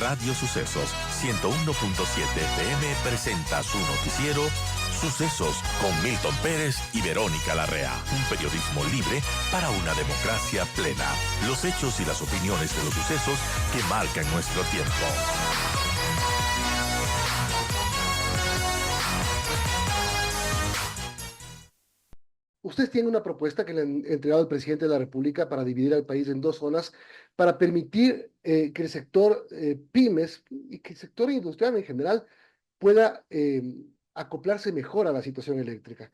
Radio Sucesos 101.7 FM presenta su noticiero Sucesos con Milton Pérez y Verónica Larrea. Un periodismo libre para una democracia plena. Los hechos y las opiniones de los sucesos que marcan nuestro tiempo. Ustedes tienen una propuesta que le han entregado al presidente de la República para dividir al país en dos zonas, para permitir que el sector pymes y que el sector industrial en general pueda acoplarse mejor a la situación eléctrica.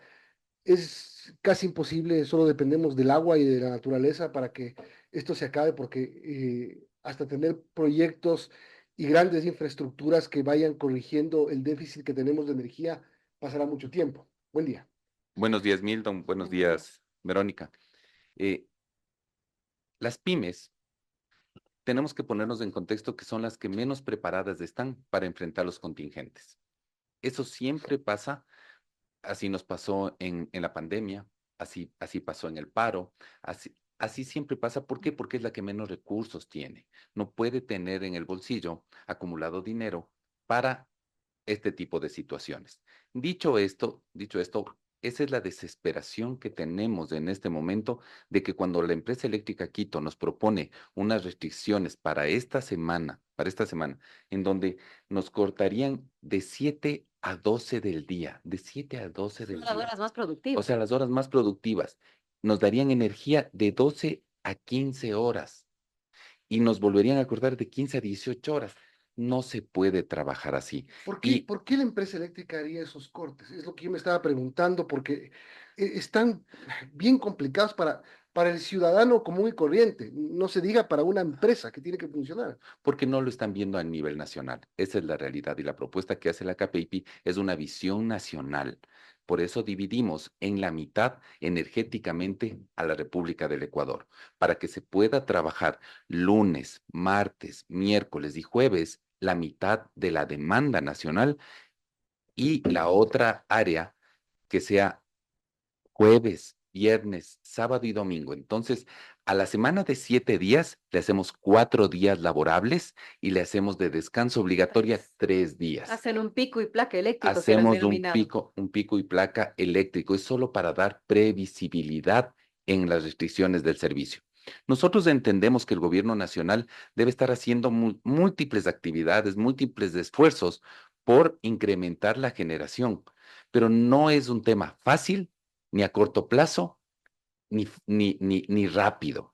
Es casi imposible, solo dependemos del agua y de la naturaleza para que esto se acabe, porque hasta tener proyectos y grandes infraestructuras que vayan corrigiendo el déficit que tenemos de energía pasará mucho tiempo. Buen día. Buenos días, Milton. Buenos días, Verónica. Las pymes, tenemos que ponernos en contexto que son las que menos preparadas están para enfrentar los contingentes. Eso siempre pasa, así nos pasó en la pandemia, así pasó en el paro, así siempre pasa. ¿Por qué? Porque es la que menos recursos tiene. No puede tener en el bolsillo acumulado dinero para este tipo de situaciones. Dicho esto, esa es la desesperación que tenemos en este momento de que cuando la empresa eléctrica Quito nos propone unas restricciones para esta semana, en donde nos cortarían de 7 a 12 del día, de 7 a 12 del Son las día. horas más O productivas. sea, las horas más productivas. Nos darían energía de 12 a 15 horas y nos volverían a cortar de 15 a 18 horas. No se puede trabajar así. ¿Por qué la empresa eléctrica haría esos cortes? Es lo que yo me estaba preguntando, porque están bien complicados para el ciudadano común y corriente. No se diga para una empresa que tiene que funcionar. Porque no lo están viendo a nivel nacional. Esa es la realidad y la propuesta que hace la KPIP es una visión nacional. Por eso dividimos en la mitad energéticamente a la República del Ecuador, para que se pueda trabajar lunes, martes, miércoles y jueves la mitad de la demanda nacional y la otra área que sea jueves, viernes, sábado y domingo. Entonces, a la semana de 7 días le hacemos 4 días laborables y le hacemos de descanso obligatoria 3 días. Hacen un pico y placa eléctrico, que lo han Hacemos denominado. un pico y placa eléctrico. Es solo para dar previsibilidad en las restricciones del servicio. Nosotros entendemos que el gobierno nacional debe estar haciendo múltiples actividades, múltiples esfuerzos por incrementar la generación, pero no es un tema fácil, ni a corto plazo, ni rápido.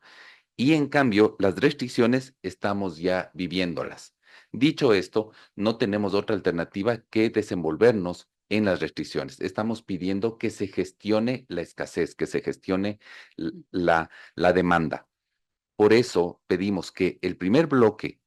Y en cambio, las restricciones estamos ya viviéndolas. Dicho esto, no tenemos otra alternativa que desenvolvernos en las restricciones. Estamos pidiendo que se gestione la escasez, que se gestione la demanda. Por eso pedimos que el primer bloque,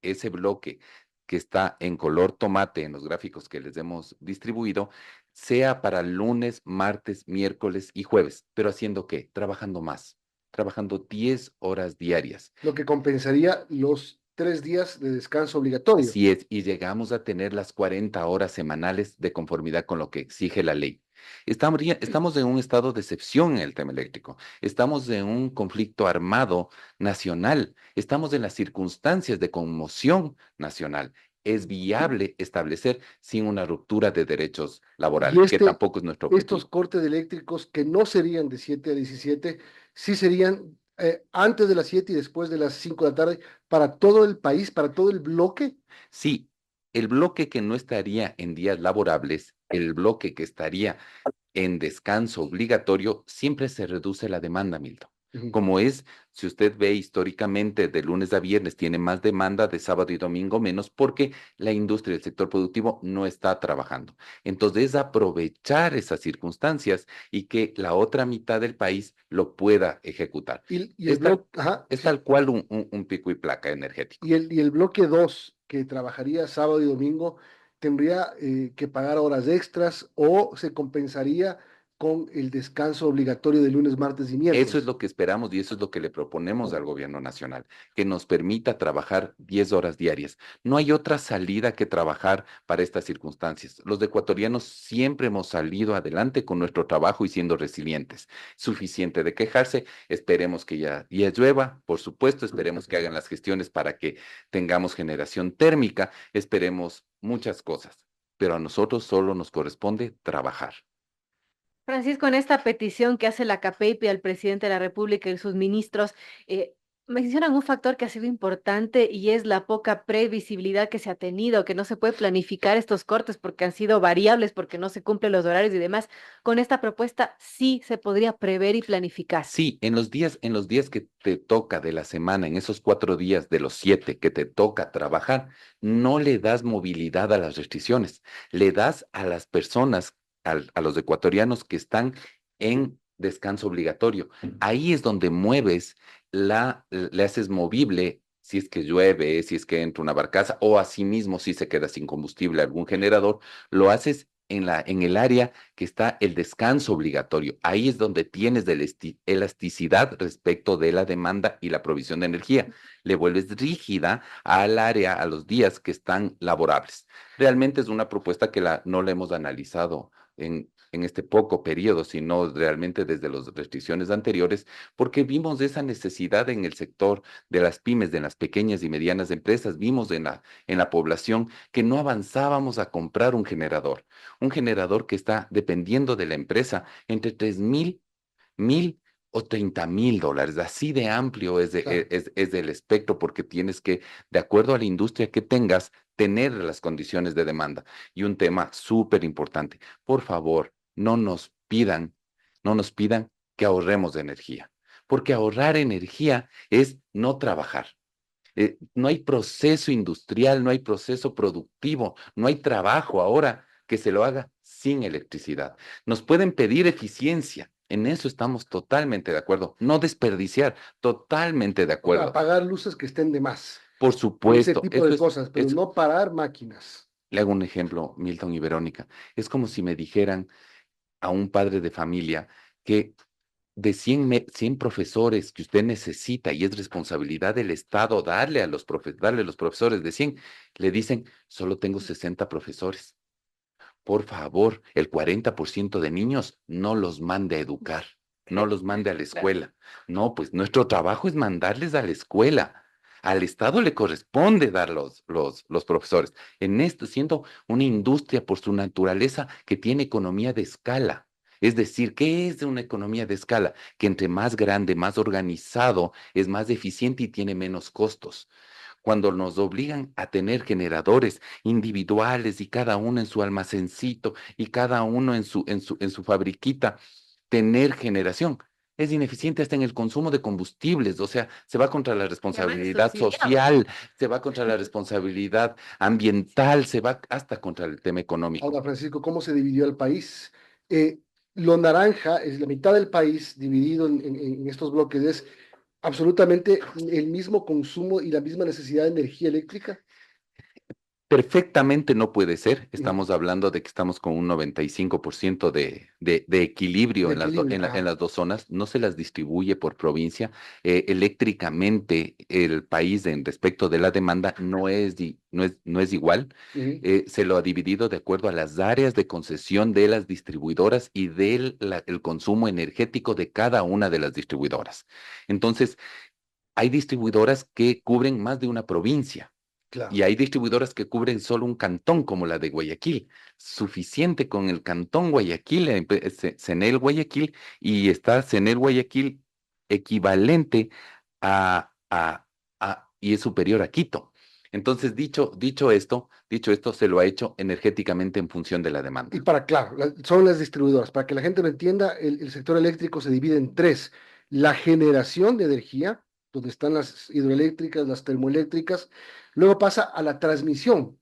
ese bloque que está en color tomate en los gráficos que les hemos distribuido, sea para lunes, martes, miércoles y jueves. ¿Pero haciendo qué? Trabajando más, trabajando 10 horas diarias. Lo que compensaría los 3 días de descanso obligatorio. Así es, y llegamos a tener las 40 horas semanales de conformidad con lo que exige la ley. Estamos en un estado de excepción en el tema eléctrico. Estamos en un conflicto armado nacional. Estamos en las circunstancias de conmoción nacional. Es viable establecer sin una ruptura de derechos Y laborales, que tampoco es nuestro estos objetivo. cortes eléctricos que no serían de 7 a 17, sí serían antes de las 7 y después de las 5 de la tarde para todo el país, para todo el bloque. Sí, el bloque que no estaría en días laborables, el bloque que estaría en descanso obligatorio, siempre se reduce la demanda, Milton. Ujú. Como es, si usted ve históricamente, de lunes a viernes tiene más demanda, de sábado y domingo menos, porque la industria y el sector productivo no está trabajando. Entonces, es aprovechar esas circunstancias y que la otra mitad del país lo pueda ejecutar. Y el bloque, ajá, Es sí, tal cual un pico y placa energético. y el bloque 2 que trabajaría sábado y domingo, tendría que pagar horas extras o se compensaría con el descanso obligatorio de lunes, martes y miércoles. Eso es lo que esperamos y eso es lo que le proponemos al gobierno nacional, que nos permita trabajar 10 horas diarias. No hay otra salida que trabajar para estas circunstancias. Los ecuatorianos siempre hemos salido adelante con nuestro trabajo y siendo resilientes. Suficiente de quejarse, esperemos que ya llueva, por supuesto, esperemos que hagan las gestiones para que tengamos generación térmica, esperemos muchas cosas, pero a nosotros solo nos corresponde trabajar. Francisco, en esta petición que hace la CAPEIPI al presidente de la República y sus ministros, mencionan un factor que ha sido importante y es la poca previsibilidad que se ha tenido, que no se puede planificar estos cortes porque han sido variables, porque no se cumplen los horarios y demás. Con esta propuesta sí se podría prever y planificar. Sí, en los días que te toca de la semana, en esos 4 días de los 7 que te toca trabajar, no le das movilidad a las restricciones, le das a las personas, a los ecuatorianos que están en descanso obligatorio. Ahí es donde mueves le haces movible si es que llueve, si es que entra una barcaza, o asimismo si se queda sin combustible algún generador, lo haces en el área que está el descanso obligatorio. Ahí es donde tienes de elasticidad respecto de la demanda y la provisión de energía. Le vuelves rígida al área, a los días que están laborables. Realmente es una propuesta que no la hemos analizado en este poco periodo, sino realmente desde las restricciones anteriores, porque vimos esa necesidad en el sector de las pymes, de las pequeñas y medianas empresas, vimos en la población que no avanzábamos a comprar un generador que está dependiendo de la empresa entre 3,000, 1,000 o 30,000 dólares. Así de amplio Claro. es el espectro porque tienes que, de acuerdo a la industria que tengas, tener las condiciones de demanda. Y un tema súper importante, por favor, no nos pidan que ahorremos de energía, porque ahorrar energía es no trabajar. No hay proceso industrial, no hay proceso productivo, no hay trabajo ahora que se lo haga sin electricidad. Nos pueden pedir eficiencia, en eso estamos totalmente de acuerdo. No desperdiciar, totalmente de O sea, acuerdo. apagar luces que estén de más. Por Ese supuesto, tipo de cosas, pero no parar máquinas. le hago un ejemplo, Milton y Verónica. Es como si me dijeran a un padre de familia que de 100 profesores que usted necesita y es responsabilidad del Estado darle a los profesores de 100, le dicen, solo tengo 60 profesores. Por favor, el 40% de niños no los mande a educar, no los mande a la escuela. No, pues nuestro trabajo es mandarles a la escuela. Al Estado le corresponde dar los profesores. En esto, siendo una industria por su naturaleza que tiene economía de escala. Es decir, ¿qué es una economía de escala? Que entre más grande, más organizado, es más eficiente y tiene menos costos. Cuando nos obligan a tener generadores individuales y cada uno en su almacencito y cada uno en su fabriquita, tener generación. Es ineficiente hasta en el consumo de combustibles, o sea, se va contra la responsabilidad social, se va contra la responsabilidad ambiental, se va hasta contra el tema económico. Ahora, Francisco, ¿cómo se dividió el país? Lo naranja es la mitad del país dividido en estos bloques, es absolutamente el mismo consumo y la misma necesidad de energía eléctrica. Perfectamente no puede ser. Estamos hablando de que estamos con un 95% de equilibrio De en equilibrio, en las dos zonas. No se las distribuye por provincia. Eléctricamente, el país en respecto de la demanda no es igual. Ujú. Se lo ha dividido de acuerdo a las áreas de concesión de las distribuidoras y el consumo energético de cada una de las distribuidoras. Entonces, hay distribuidoras que cubren más de una provincia. Claro. Y hay distribuidoras que cubren solo un cantón, como la de Guayaquil. Suficiente con el cantón Guayaquil, CENEL Guayaquil, y está CENEL Guayaquil equivalente y es superior a Quito. Entonces, dicho esto, se lo ha hecho energéticamente en función de la demanda. Y claro, son las distribuidoras. Para que la gente lo entienda, el sector eléctrico se divide en tres. La generación de energía, donde están las hidroeléctricas, las termoeléctricas. Luego pasa a la transmisión.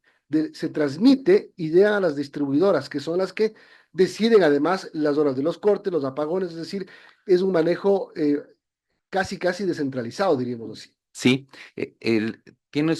Se transmite y llega a las distribuidoras, que son las que deciden además las horas de los cortes, los apagones, es decir, es un manejo casi descentralizado, diríamos así. Sí, tiene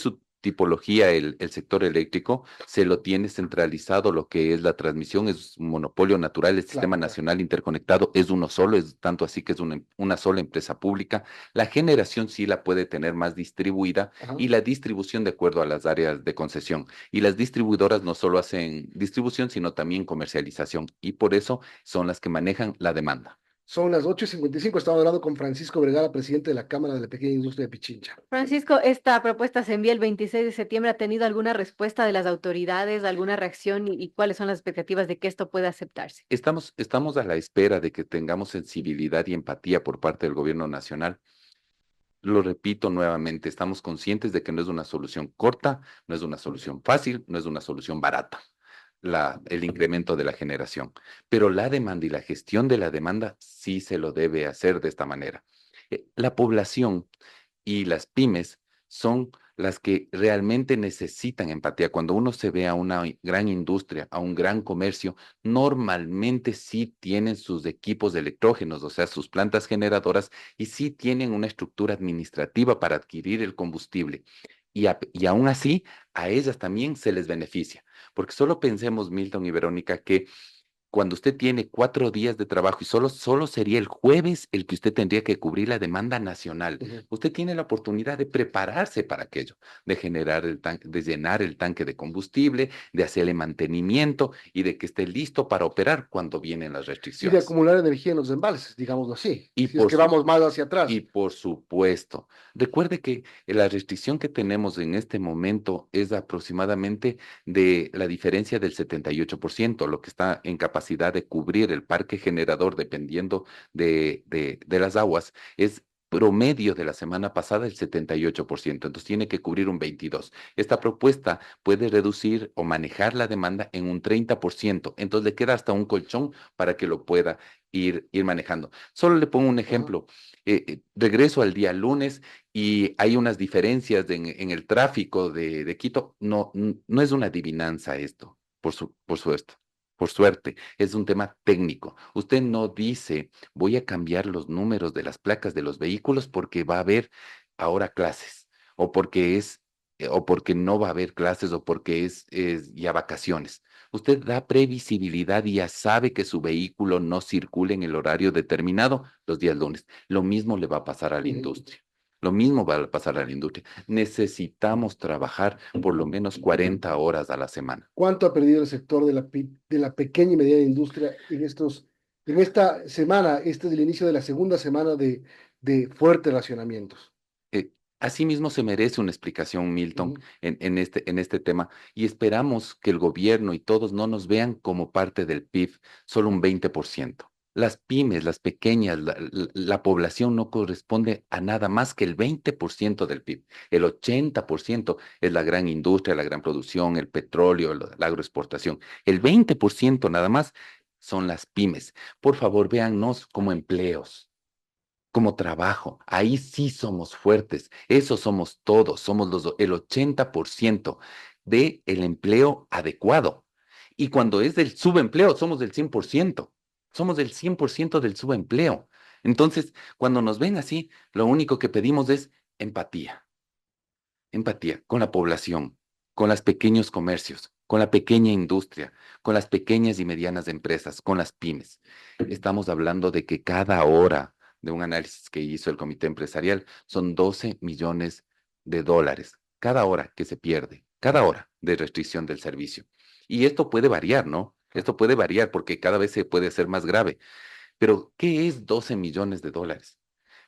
tipología el sector eléctrico, se lo tiene centralizado lo que es la transmisión, es un monopolio natural, el Sistema Claro. Nacional Interconectado es uno solo, es tanto así que es una sola empresa pública. La generación sí la puede tener más distribuida Ajá. y la distribución de acuerdo a las áreas de concesión. Y las distribuidoras no solo hacen distribución, sino también comercialización y por eso son las que manejan la demanda. Son las 8:55. Estaba hablando con Francisco Vergara, presidente de la Cámara de la Pequeña Industria de Pichincha. Francisco, esta propuesta se envía el 26 de septiembre. ¿Ha tenido alguna respuesta de las autoridades, alguna reacción y cuáles son las expectativas de que esto pueda aceptarse? Estamos a la espera de que tengamos sensibilidad y empatía por parte del gobierno nacional. Lo repito nuevamente, estamos conscientes de que no es una solución corta, no es una solución fácil, no es una solución barata, el incremento de la generación. Pero la demanda y la gestión de la demanda sí se lo debe hacer de esta manera. La población y las pymes son las que realmente necesitan empatía. Cuando uno se ve a una gran industria, a un gran comercio, normalmente sí tienen sus equipos de electrógenos, o sea, sus plantas generadoras, y sí tienen una estructura administrativa para adquirir el combustible. Y aún así, a ellas también se les beneficia. Porque solo pensemos, Milton y Verónica, que cuando usted tiene 4 días de trabajo y solo sería el jueves el que usted tendría que cubrir la demanda nacional, usted tiene la oportunidad de prepararse para aquello, de generar de llenar el tanque de combustible, de hacerle mantenimiento y de que esté listo para operar cuando vienen las Y de restricciones. acumular energía en los embalses, digámoslo así. Y Si es por que su, vamos más hacia y atrás. por supuesto, recuerde que la restricción que tenemos en este momento es aproximadamente de la diferencia del 78%, lo que está en capacidad de cubrir el parque generador dependiendo de las aguas, es promedio de la semana pasada el 78%, entonces tiene que cubrir un 22%. Esta propuesta puede reducir o manejar la demanda en un 30%, entonces le queda hasta un colchón para que lo pueda ir manejando. Solo le pongo un Ajá. ejemplo. Regreso al día lunes y hay unas diferencias en el tráfico de Quito. No, no es una adivinanza esto, por suerte, es un tema técnico. Usted no dice, voy a cambiar los números de las placas de los vehículos porque va a haber ahora clases, o o porque no va a haber clases, o porque es ya vacaciones. Usted da previsibilidad y ya sabe que su vehículo no circula en el horario determinado los días lunes. Lo mismo le va a pasar a la industria. Lo mismo va a pasar a la industria. Necesitamos trabajar por lo menos 40 horas a la semana. ¿Cuánto ha perdido el sector de la pequeña y mediana industria en esta semana? Este es el inicio de la segunda semana de fuertes racionamientos. Asimismo se merece una explicación, Milton, Ujú. en este tema, y esperamos que el gobierno y todos no nos vean como parte del PIB, solo un 20%. Las pymes, las pequeñas, la población no corresponde a nada más que el 20% del PIB. El 80% es la gran industria, la gran producción, el petróleo, la agroexportación. El 20% nada más son las pymes. Por favor, véannos como empleos, como trabajo. Ahí sí somos fuertes. Eso somos todos. Somos el 80% del empleo adecuado. Y cuando es del subempleo, somos del 100%. Somos del 100% del subempleo. Entonces, cuando nos ven así, lo único que pedimos es empatía. Empatía con la población, con los pequeños comercios, con la pequeña industria, con las pequeñas y medianas empresas, con las pymes. Estamos hablando de que cada hora de un análisis que hizo el comité empresarial son 12 millones de dólares. Cada hora que se pierde, cada hora de restricción del servicio. Y esto puede variar, ¿no? Esto puede variar porque cada vez se puede hacer más grave. Pero, ¿qué es 12 millones de dólares?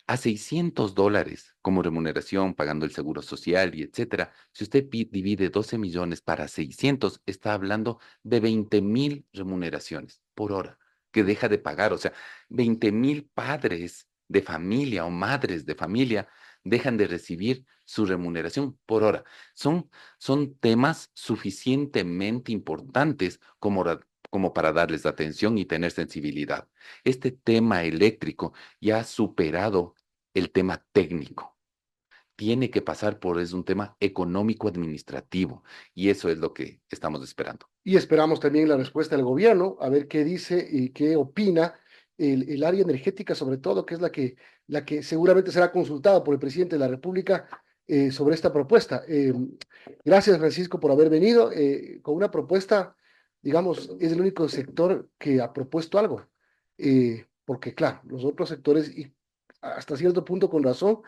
A $600 como remuneración, pagando el seguro social y etcétera. Si usted divide 12 millones para 600, está hablando de 20,000 remuneraciones por hora que deja de pagar. O sea, 20,000 padres de familia o madres de familia dejan de recibir su remuneración por hora. Son temas suficientemente importantes como para darles atención y tener sensibilidad. Este tema eléctrico ya ha superado el tema técnico. Tiene que pasar es un tema económico-administrativo y eso es lo que estamos esperando. Y esperamos también la respuesta del gobierno, a ver qué dice y qué opina el área energética, sobre todo, que es la que seguramente será consultada por el presidente de la República, sobre esta propuesta. Gracias, Francisco, por haber venido con una propuesta, digamos, es el único sector que ha propuesto algo, porque claro, los otros sectores, y hasta cierto punto con razón,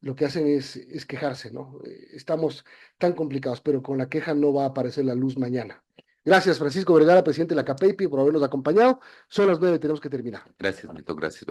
lo que hacen es quejarse, ¿no? Estamos tan complicados, pero con la queja no va a aparecer la luz mañana. Gracias, Francisco Vergara, presidente de la CAPEIPI, por habernos acompañado. Son las 9, tenemos que terminar. Gracias, Milton, gracias.